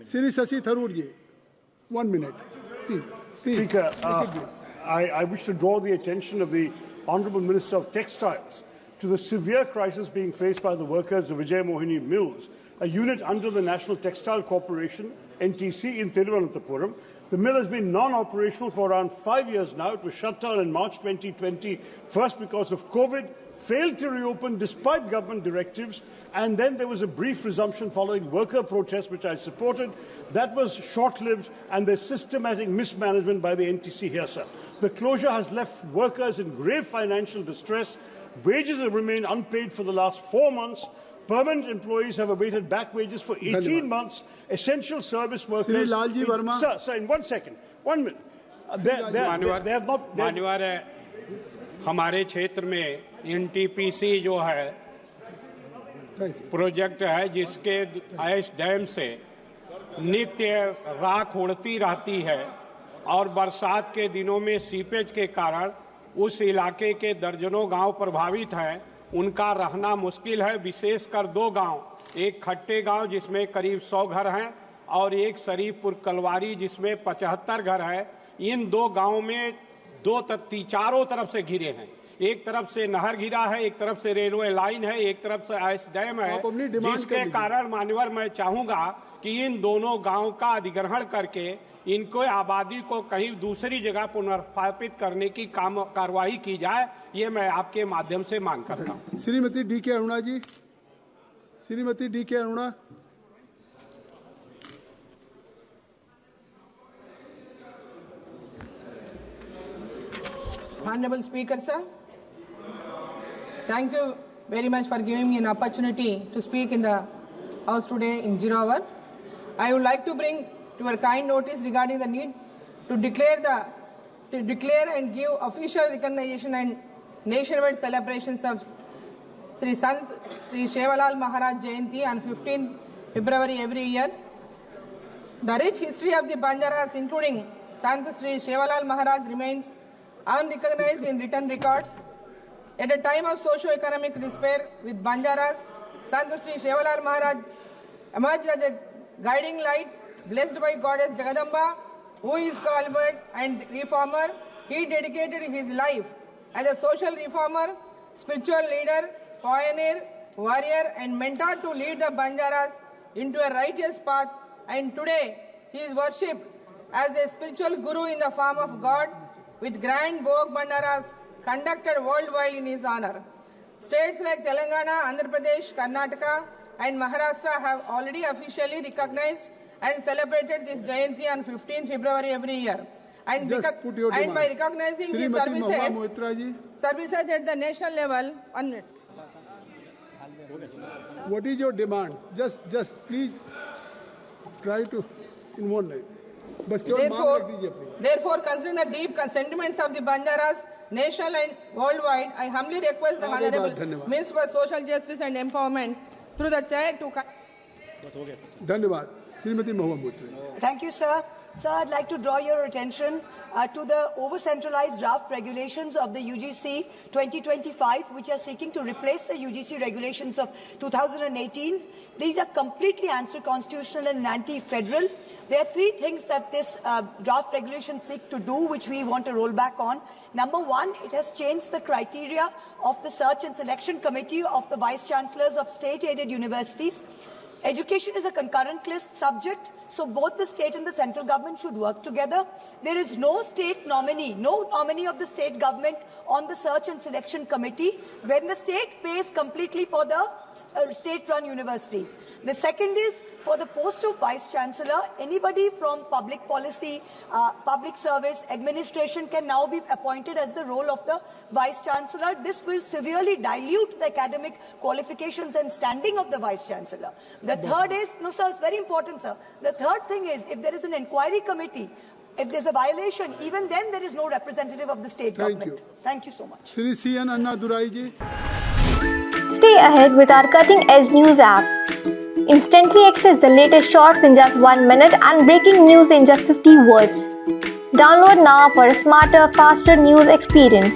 Sri Sasi Tharoor ji, 1 minute. Please. Speaker, I wish to draw the attention of the Honourable Minister of Textiles to the severe crisis being faced by the workers of Vijay Mohini Mills, a unit under the National Textile Corporation, NTC, in Thiruvananthapuram. The mill has been non-operational for around 5 years now. It was shut down in March 2020, first because of COVID, failed to reopen despite government directives, and then there was a brief resumption following worker protests, which I supported. That was short-lived, and there's systematic mismanagement by the NTC here, sir. The closure has left workers in grave financial distress. Wages have remained unpaid for the last 4 months. Permanent employees have awaited back wages for 18 months. Essential service workers... Sri Lalji Verma. Sir, in 1 second. 1 minute. They have not... मान्यवर हमारे क्षेत्र में NTPC जो है project है जिसके ice dam से नित्य राख उड़ती रहती है और बरसात के दिनों में सीपेज के कारण उस इलाके के दर्जनों गांव प्रभावित हैं। उनका रहना मुश्किल है, विशेषकर 2 गांव, एक खट्टे गांव जिसमें करीब 100 घर हैं और एक शरीफपुर कलवारी जिसमें 75 घर है। इन 2 गांवों में चारों तरफ से घिरे हैं। एक तरफ से नहर घिरा है, एक तरफ से रेलवे लाइन है, एक तरफ से आइस डैम है, जिसके कारण मान्यवर मैं चाहूंगा कि इन दोनों गांव का अधिग्रहण करके इनको आबादी को कहीं दूसरी जगह पुनर्स्थापित करने की कार्रवाई की जाए, ये मैं आपके माध्यम से मांग करता हूं। Shrimati DK. Aruna ji, Shrimati DK. Aruna. Honorable Speaker, sir, thank you very much for giving me an opportunity to speak in the House today in 0 hour. I would like to bring to your kind notice regarding the need to declare and give official recognition and nationwide celebrations of Sri Sant Sri Shevalal Maharaj Jayanti on 15 February every year. The rich history of the Banjaras, including Sant Sri Shevalal Maharaj, remains unrecognized in written records. At a time of socio-economic despair with Banjaras, Sant Sri Shevalal Maharaj emerged as a guiding light, blessed by Goddess Jagadamba, who is Calvert and reformer. He dedicated his life as a social reformer, spiritual leader, pioneer, warrior and mentor to lead the Banjaras into a righteous path, and today he is worshipped as a spiritual guru in the form of God, with grand Bhog Bandaras conducted worldwide in his honor. States like Telangana, Andhra Pradesh, Karnataka and Maharashtra have already officially recognized and celebrated this Jayanti on 15 February every year. And by recognizing his services at the national level, what is your demand? Just please try to in one line. Therefore, considering the deep sentiments of the Banjaras, national and worldwide, I humbly request the Honorable Minister for Social Justice and Empowerment through the chair to... Thank you, sir. Sir, I'd like to draw your attention to the over-centralized draft regulations of the UGC 2025, which are seeking to replace the UGC regulations of 2018. These are completely anti-constitutional and anti-federal. There are 3 things that this draft regulation seek to do, which we want to roll back on. Number 1, it has changed the criteria of the search and selection committee of the vice-chancellors of state-aided universities. Education is a concurrent list subject, so both the state and the central government should work together. There is no state nominee, no nominee of the state government on the search and selection committee when the state pays completely for the state-run universities. The second is, for the post of vice-chancellor, anybody from public policy, public service, administration can now be appointed as the role of the vice-chancellor. This will severely dilute the academic qualifications and standing of the vice-chancellor. The third is, no sir, it's very important, sir. The third thing is, if there is an inquiry committee, if there's a violation, even then there is no representative of the state government. Thank you so much. Shri C.N. Anna Durai ji. Stay ahead with our cutting-edge news app. Instantly access the latest shorts in just 1 minute and breaking news in just 50 words. Download now for a smarter, faster news experience.